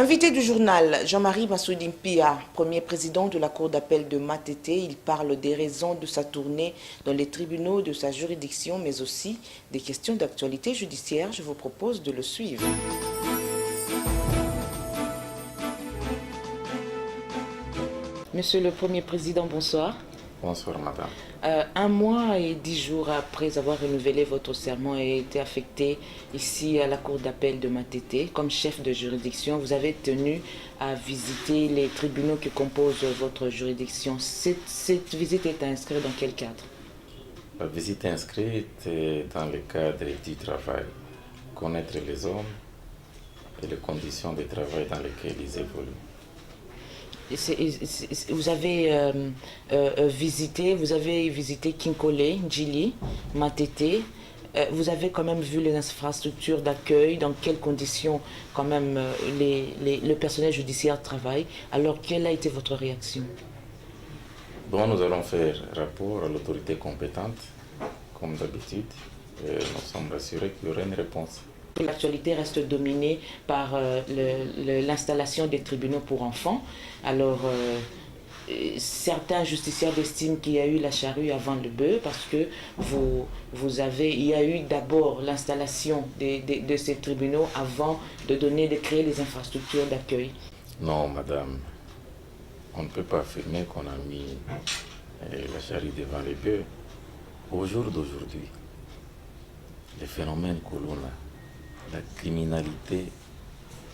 L'invité du journal, Jean-Marie Massoudi Mpia, premier président de la Cour d'appel de Matete, il parle des raisons de sa tournée dans les tribunaux de sa juridiction, mais aussi des questions d'actualité judiciaire. Je vous propose de le suivre. Monsieur le Premier Président, bonsoir. Bonsoir, madame. 1 mois et 10 jours après avoir renouvelé votre serment et été affecté ici à la Cour d'appel de Matete, comme chef de juridiction, vous avez tenu à visiter les tribunaux qui composent votre juridiction. Cette visite est inscrite dans quel cadre? La visite est inscrite dans le cadre du travail, connaître les hommes et les conditions de travail dans lesquelles ils évoluent. Vous avez visité Kinkole, Djili, Matete. Vous avez quand même vu les infrastructures d'accueil, dans quelles conditions quand même le personnel judiciaire travaille. Alors, quelle a été votre réaction? Bon, nous allons faire rapport à l'autorité compétente, comme d'habitude. Nous sommes rassurés qu'il y aura une réponse. L'actualité reste dominée par l'installation des tribunaux pour enfants. Alors, certains justiciables estiment qu'il y a eu la charrue avant le bœuf parce que il y a eu d'abord l'installation de ces tribunaux avant de créer les infrastructures d'accueil. Non, madame, on ne peut pas affirmer qu'on a mis la charrue devant le bœuf. Au jour d'aujourd'hui, le phénomène Kuluna, la criminalité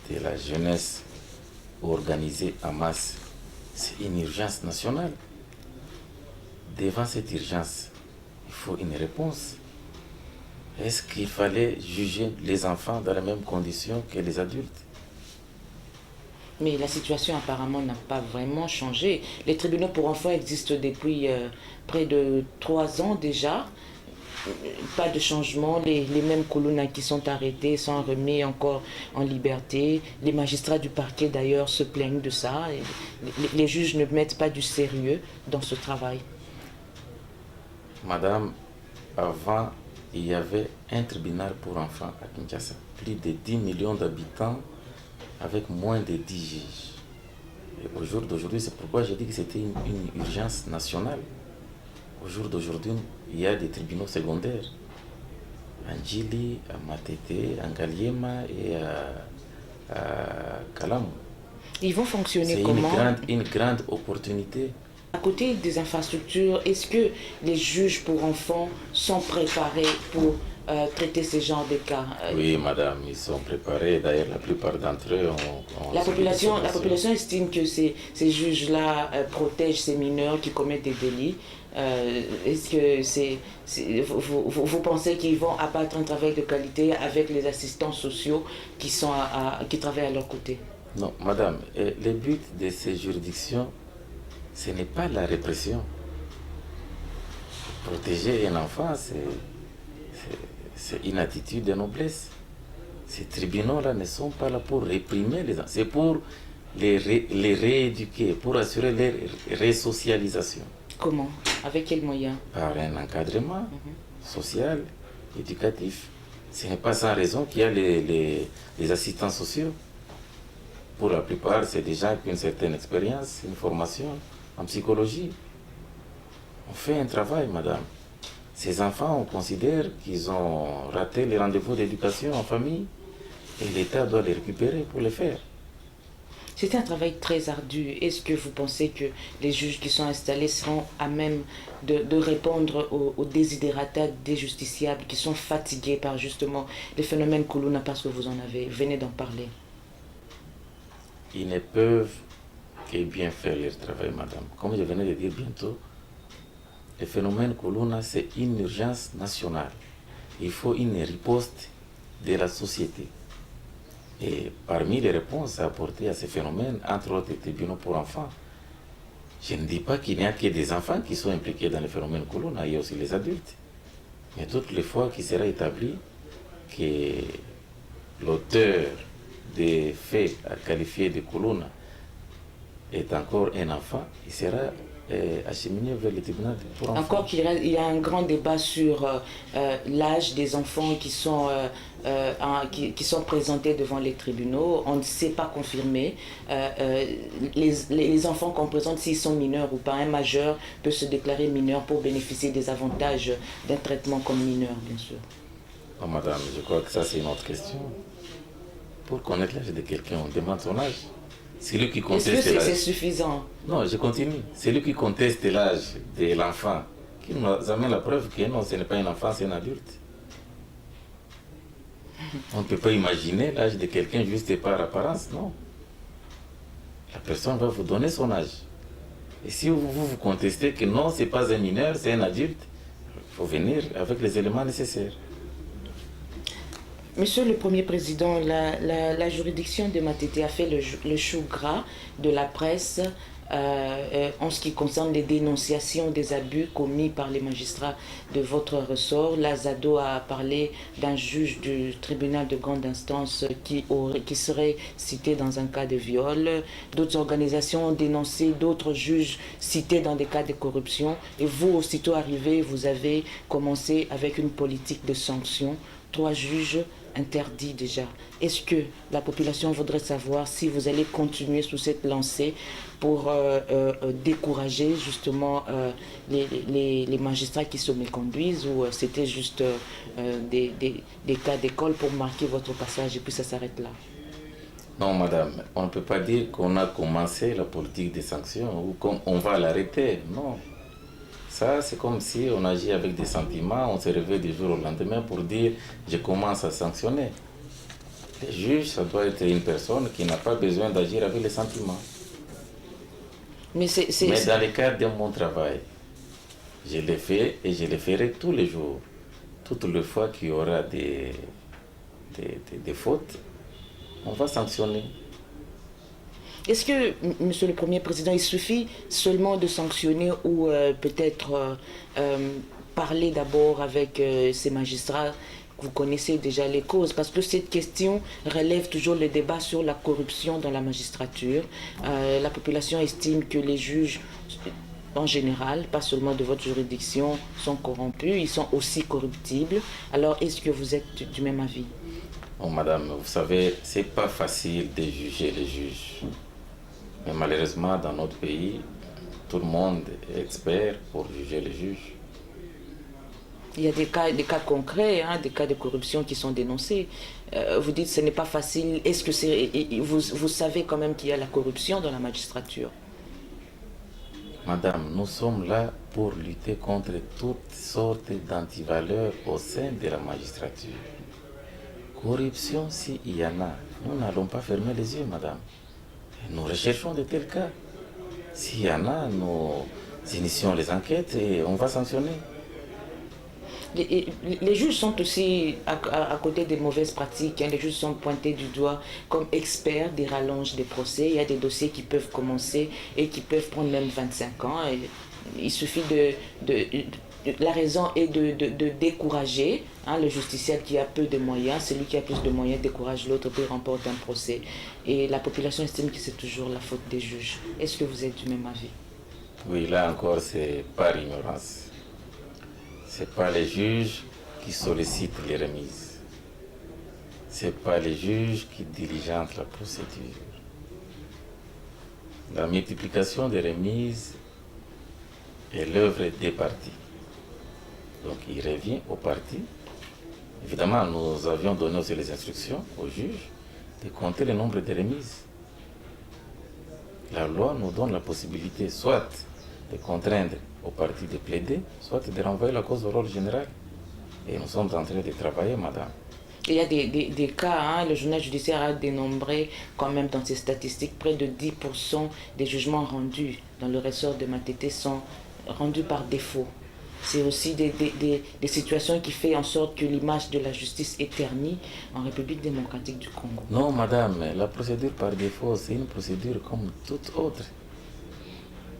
de la jeunesse organisée en masse, c'est une urgence nationale. Devant cette urgence, il faut une réponse. Est-ce qu'il fallait juger les enfants dans les mêmes conditions que les adultes? Mais la situation apparemment n'a pas vraiment changé. Les tribunaux pour enfants existent depuis près de 3 ans déjà. Pas de changement, les mêmes Kuluna qui sont arrêtés sont remis encore en liberté. Les magistrats du parquet d'ailleurs se plaignent de ça. Les juges ne mettent pas du sérieux dans ce travail. Madame, avant, il y avait un tribunal pour enfants à Kinshasa. Plus de 10 millions d'habitants avec moins de 10 juges. Et au jour d'aujourd'hui, c'est pourquoi j'ai dit que c'était une urgence nationale. Au jour d'aujourd'hui, il y a des tribunaux secondaires à Djili, à Matete, à Ngaliema et à Kalamu. Ils vont fonctionner C'est comment? une grande opportunité. À côté des infrastructures, est-ce que les juges pour enfants sont préparés pour traiter ce genre de cas? Oui, madame, ils sont préparés. D'ailleurs, la plupart d'entre eux ont La population estime que ces juges-là protègent ces mineurs qui commettent des délits. Est-ce que vous pensez qu'ils vont abattre un travail de qualité avec les assistants sociaux qui travaillent à leur côté? Non, madame, le but de ces juridictions, ce n'est pas la répression. Protéger un enfant, c'est une attitude de noblesse. Ces tribunaux-là ne sont pas là pour réprimer les enfants, c'est pour les rééduquer, pour assurer leur résocialisation. Comment? Avec quels moyens? Par un encadrement social, éducatif. Ce n'est pas sans raison qu'il y a les assistants sociaux. Pour la plupart, c'est des gens qui ont une certaine expérience, une formation en psychologie. On fait un travail, madame. Ces enfants, on considère qu'ils ont raté les rendez-vous d'éducation en famille et l'État doit les récupérer pour les faire. C'est un travail très ardu. Est-ce que vous pensez que les juges qui sont installés seront à même de répondre aux desiderata des justiciables qui sont fatigués par justement les phénomènes Kuluna parce que vous venez d'en parler? Ils ne peuvent que bien faire leur travail, madame. Comme je venais de dire bientôt, le phénomène Kuluna, c'est une urgence nationale. Il faut une riposte de la société. Et parmi les réponses à apporter à ces phénomènes, entre autres les tribunaux pour enfants, je ne dis pas qu'il n'y a que des enfants qui sont impliqués dans le phénomène Kuluna, il y a aussi les adultes. Mais toutes les fois qu'il sera établi que l'auteur des faits à qualifier de Kuluna est encore un enfant, il sera acheminé vers le tribunal pour enfants. Encore qu'il y a un grand débat sur l'âge des enfants qui sont qui sont présentés devant les tribunaux. On ne sait pas confirmer. Les enfants qu'on présente, s'ils sont mineurs ou pas, un majeur peut se déclarer mineur pour bénéficier des avantages d'un traitement comme mineur, bien sûr. Oh, madame, je crois que ça c'est une autre question. Pour connaître l'âge de quelqu'un, on demande son âge. Celui qui conteste Est-ce que l'âge. c'est suffisant? Non, je continue. Celui qui conteste l'âge de l'enfant, qui nous amène la preuve que non, ce n'est pas un enfant, c'est un adulte. On ne peut pas imaginer l'âge de quelqu'un juste par apparence, non. La personne va vous donner son âge. Et si vous contestez que non, ce n'est pas un mineur, c'est un adulte, il faut venir avec les éléments nécessaires. Monsieur le Premier Président, la juridiction de Matete a fait le chou gras de la presse en ce qui concerne les dénonciations des abus commis par les magistrats de votre ressort. La ZADO a parlé d'un juge du tribunal de grande instance qui serait cité dans un cas de viol. D'autres organisations ont dénoncé d'autres juges cités dans des cas de corruption. Et vous, aussitôt arrivé, vous avez commencé avec une politique de sanctions. 3 juges interdits déjà. Est-ce que la population voudrait savoir si vous allez continuer sous cette lancée pour décourager justement les magistrats qui se méconduisent, ou c'était juste des cas d'école pour marquer votre passage et puis ça s'arrête là? Non, madame, on ne peut pas dire qu'on a commencé la politique des sanctions ou qu'on va l'arrêter, non. Ça, c'est comme si on agit avec des sentiments, on se réveille du jour au lendemain pour dire « je commence à sanctionner ». Le juge, ça doit être une personne qui n'a pas besoin d'agir avec les sentiments. Mais dans le cadre de mon travail, je le fais et je le ferai tous les jours. Toutes les fois qu'il y aura des fautes, on va sanctionner. Est-ce que, Monsieur le Premier Président, il suffit seulement de sanctionner ou peut-être parler d'abord avec ces magistrats? Vous connaissez déjà les causes, parce que cette question relève toujours le débat sur la corruption dans la magistrature. La population estime que les juges, en général, pas seulement de votre juridiction, sont corrompus, ils sont aussi corruptibles. Alors, est-ce que vous êtes du même avis? Oh, madame, vous savez, c'est pas facile de juger les juges. Mais malheureusement, dans notre pays, tout le monde est expert pour juger les juges. Il y a des cas concrets, hein, des cas de corruption qui sont dénoncés. Vous dites que ce n'est pas facile. Est-ce que vous savez quand même qu'il y a la corruption dans la magistrature? Madame, nous sommes là pour lutter contre toutes sortes d'antivaleurs au sein de la magistrature. Corruption, s'il y en a, nous n'allons pas fermer les yeux, madame. Nous recherchons de tels cas. S'il y en a, nous initions les enquêtes et on va sanctionner. Les juges sont aussi à côté des mauvaises pratiques. Hein. Les juges sont pointés du doigt comme experts des rallonges des procès. Il y a des dossiers qui peuvent commencer et qui peuvent prendre même 25 ans. Et il suffit la raison est de décourager le justiciable qui a peu de moyens. Celui qui a plus de moyens décourage l'autre puis remporte un procès. Et la population estime que c'est toujours la faute des juges. Est-ce que vous êtes du même avis? Oui, là encore, c'est par ignorance. Ce n'est pas les juges qui sollicitent les remises. Ce n'est pas les juges qui diligentent la procédure. La multiplication des remises est l'œuvre des partis. Donc il revient aux partis. Évidemment, nous avions donné aussi les instructions aux juges de compter le nombre de remises. La loi nous donne la possibilité soit de contraindre aux partis de plaider, soit de renvoyer la cause au rôle général. Et nous sommes en train de travailler, madame. Il y a des cas, hein, le journal judiciaire a dénombré quand même dans ses statistiques, près de 10% des jugements rendus dans le ressort de Matete sont rendus par défaut. C'est aussi des situations qui font en sorte que l'image de la justice est ternie en République démocratique du Congo. Non, madame, la procédure par défaut, c'est une procédure comme toute autre.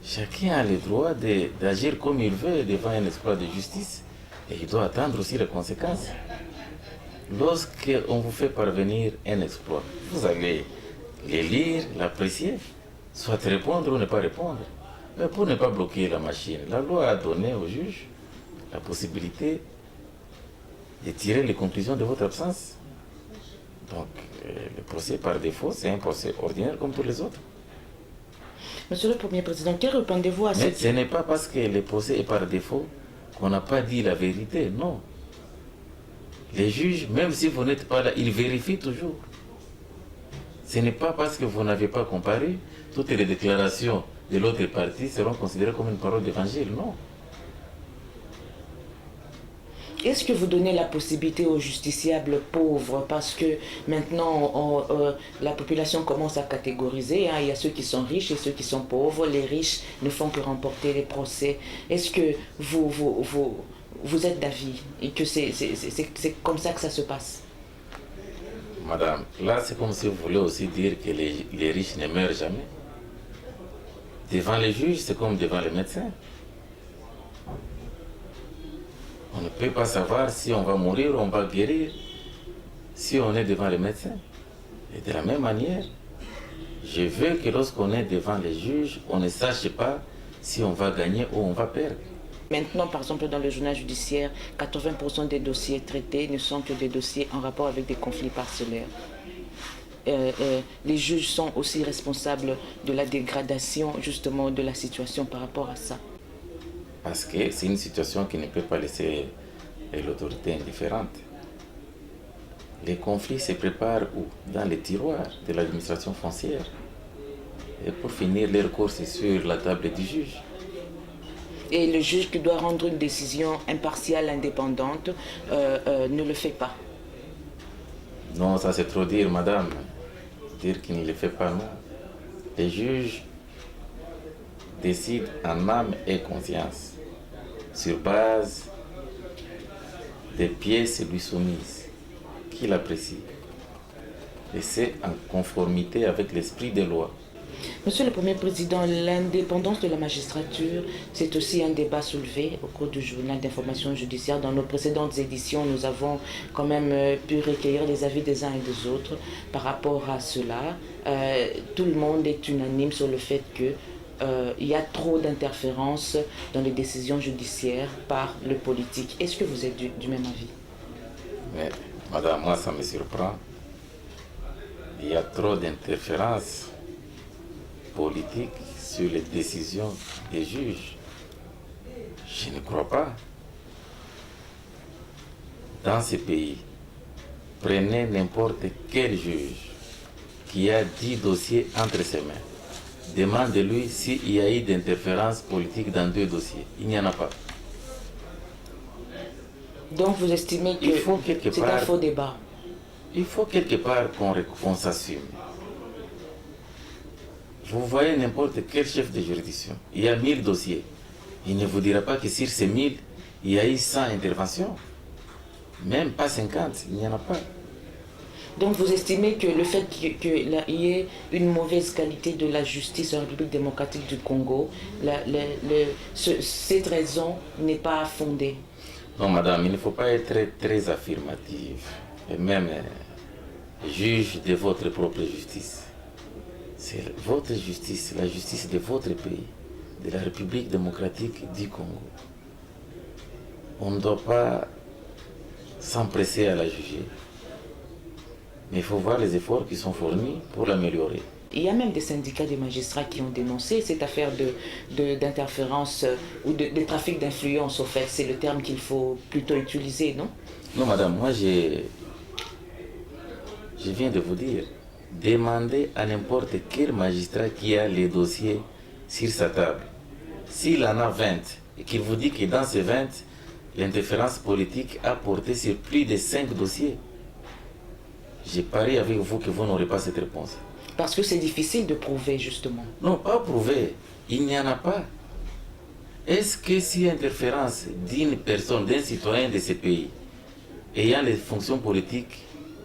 Chacun a le droit d'agir comme il veut devant un exploit de justice et il doit attendre aussi les conséquences. Lorsqu'on vous fait parvenir un exploit, vous allez les lire, l'apprécier, soit répondre ou ne pas répondre. Mais pour ne pas bloquer la machine, la loi a donné au juge la possibilité de tirer les conclusions de votre absence. Donc, le procès par défaut, c'est un procès ordinaire comme tous les autres. Monsieur le Premier Président, que répondez-vous à Mais ce n'est pas parce que le procès est par défaut qu'on n'a pas dit la vérité, non. Les juges, même si vous n'êtes pas là, ils vérifient toujours. Ce n'est pas parce que vous n'avez pas comparé, toutes les déclarations de l'autre partie seront considérées comme une parole d'évangile, non. Est-ce que vous donnez la possibilité aux justiciables pauvres, parce que maintenant la population commence à catégoriser, hein, il y a ceux qui sont riches et ceux qui sont pauvres, les riches ne font que remporter les procès. Est-ce que vous êtes d'avis et que c'est comme ça que ça se passe? Madame, là c'est comme si vous voulez aussi dire que les riches ne meurent jamais. Devant les juges, c'est comme devant les médecins. On ne peut pas savoir si on va mourir ou on va guérir si on est devant les médecins. Et de la même manière, je veux que lorsqu'on est devant les juges, on ne sache pas si on va gagner ou on va perdre. Maintenant, par exemple, dans le journal judiciaire, 80% des dossiers traités ne sont que des dossiers en rapport avec des conflits parcellaires. Les juges sont aussi responsables de la dégradation justement de la situation par rapport à ça. Parce que c'est une situation qui ne peut pas laisser l'autorité indifférente. Les conflits se préparent où? Dans les tiroirs de l'administration foncière. Et pour finir, leur course est sur la table du juge. Et le juge qui doit rendre une décision impartiale, indépendante, ne le fait pas. Non, ça c'est trop dire, madame. Dire qu'il ne le fait pas, non. Les juges décident en âme et conscience, sur base des pièces lui soumises, qu'il apprécie. Et c'est en conformité avec l'esprit des lois. Monsieur le Premier Président, l'indépendance de la magistrature, c'est aussi un débat soulevé au cours du journal d'information judiciaire. Dans nos précédentes éditions, nous avons quand même pu recueillir les avis des uns et des autres par rapport à cela. Tout le monde est unanime sur le fait que il y a trop d'interférences dans les décisions judiciaires par le politique. Est-ce que vous êtes du même avis? Mais, madame, moi ça me surprend. Il y a trop d'interférences politiques sur les décisions des juges. Je ne crois pas. Dans ce pays, prenez n'importe quel juge qui a 10 dossiers entre ses mains. Demandez-lui s'il y a eu d'interférences politiques dans 2 dossiers. Il n'y en a pas. Donc vous estimez que c'est un faux débat? Il faut quelque part qu'on s'assume. Vous voyez n'importe quel chef de juridiction, il y a 1000 dossiers. Il ne vous dira pas que sur ces 1000, il y a eu 100 interventions. Même pas 50, il n'y en a pas. Donc vous estimez que le fait qu'il y ait une mauvaise qualité de la justice en République démocratique du Congo, cette raison n'est pas fondée? Non, madame, il ne faut pas être très affirmative. Et même juge de votre propre justice. C'est votre justice, la justice de votre pays, de la République démocratique du Congo. On ne doit pas s'empresser à la juger. Mais il faut voir les efforts qui sont fournis pour l'améliorer. Il y a même des syndicats des magistrats qui ont dénoncé cette affaire d'interférence ou de trafic d'influence, au fait. C'est le terme qu'il faut plutôt utiliser, non? Non, madame, moi je viens de vous dire, demandez à n'importe quel magistrat qui a les dossiers sur sa table. S'il en a 20 et qu'il vous dit que dans ces 20, l'interférence politique a porté sur plus de 5 dossiers, j'ai parié avec vous que vous n'aurez pas cette réponse. Parce que c'est difficile de prouver, justement. Non, pas prouver. Il n'y en a pas. Est-ce que si interférence d'une personne, d'un citoyen de ce pays, ayant les fonctions politiques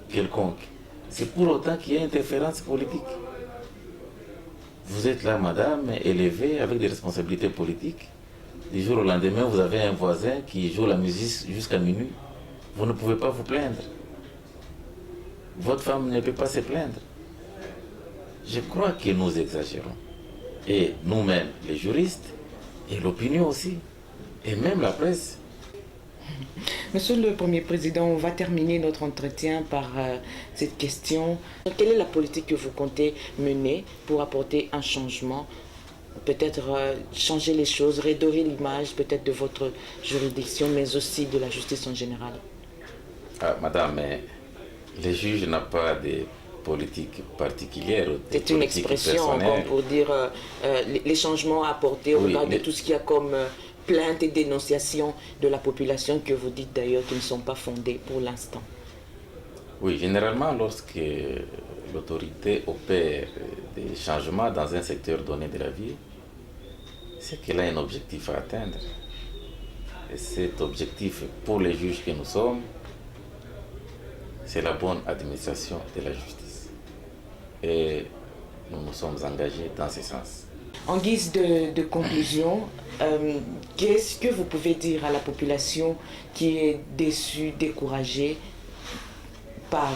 quelconques, c'est pour autant qu'il y ait interférence politique? Vous êtes là, madame, élevée avec des responsabilités politiques. Du jour au lendemain, vous avez un voisin qui joue la musique jusqu'à minuit. Vous ne pouvez pas vous plaindre. Votre femme ne peut pas se plaindre. Je crois que nous exagérons. Et nous-mêmes, les juristes, et l'opinion aussi, et même la presse. Monsieur le Premier Président, on va terminer notre entretien par cette question. Quelle est la politique que vous comptez mener pour apporter un changement, peut-être changer les choses, redorer l'image peut-être de votre juridiction, mais aussi de la justice en général? Ah, madame, mais les juges n'ont pas de politique particulière ou de C'est une politique expression personnelle. pour dire les changements à apporter au Oui, regard de tout ce qu'il y a comme plaintes et dénonciations de la population que vous dites d'ailleurs qui ne sont pas fondées pour l'instant. Oui, généralement, lorsque l'autorité opère des changements dans un secteur donné de la vie, c'est qu'elle a un objectif à atteindre. Et cet objectif, pour les juges que nous sommes, c'est la bonne administration de la justice. Et nous nous sommes engagés dans ce sens. En guise de conclusion, qu'est-ce que vous pouvez dire à la population qui est déçue, découragée par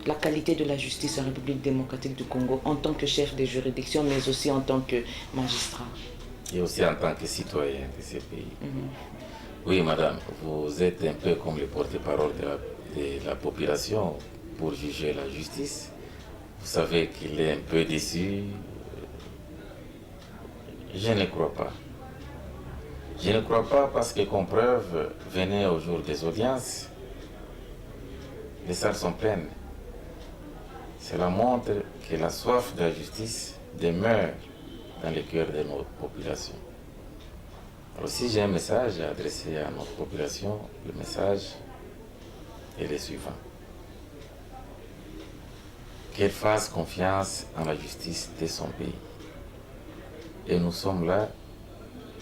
la qualité de la justice en République démocratique du Congo en tant que chef de juridiction, mais aussi en tant que magistrat? Et aussi en tant que citoyen de ce pays. Oui, madame, vous êtes un peu comme le porte-parole de la population pour juger la justice. Vous savez qu'il est un peu déçu. Je ne crois pas. Je ne crois pas parce que, comme preuve, venez au jour des audiences, les salles sont pleines. Cela montre que la soif de la justice demeure dans le cœur de notre population. Alors si j'ai un message à adresser à notre population, le message est le suivant. Qu'elle fasse confiance en la justice de son pays. Et nous sommes là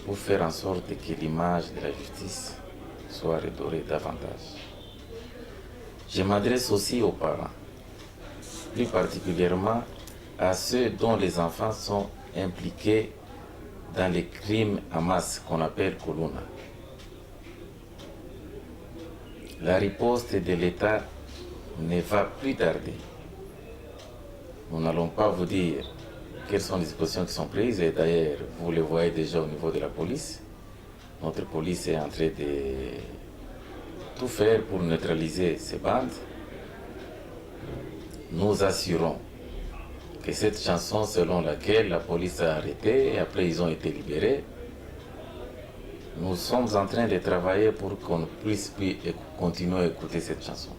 pour faire en sorte que l'image de la justice soit redorée davantage. Je m'adresse aussi aux parents, plus particulièrement à ceux dont les enfants sont impliqués dans les crimes en masse qu'on appelle Kuluna. La riposte de l'État ne va plus tarder. Nous n'allons pas vous dire quelles sont les dispositions qui sont prises, et d'ailleurs, vous le voyez déjà au niveau de la police. Notre police est en train de tout faire pour neutraliser ces bandes. Nous assurons que cette chanson selon laquelle la police a arrêté et après ils ont été libérés, nous sommes en train de travailler pour qu'on puisse continuer à écouter cette chanson.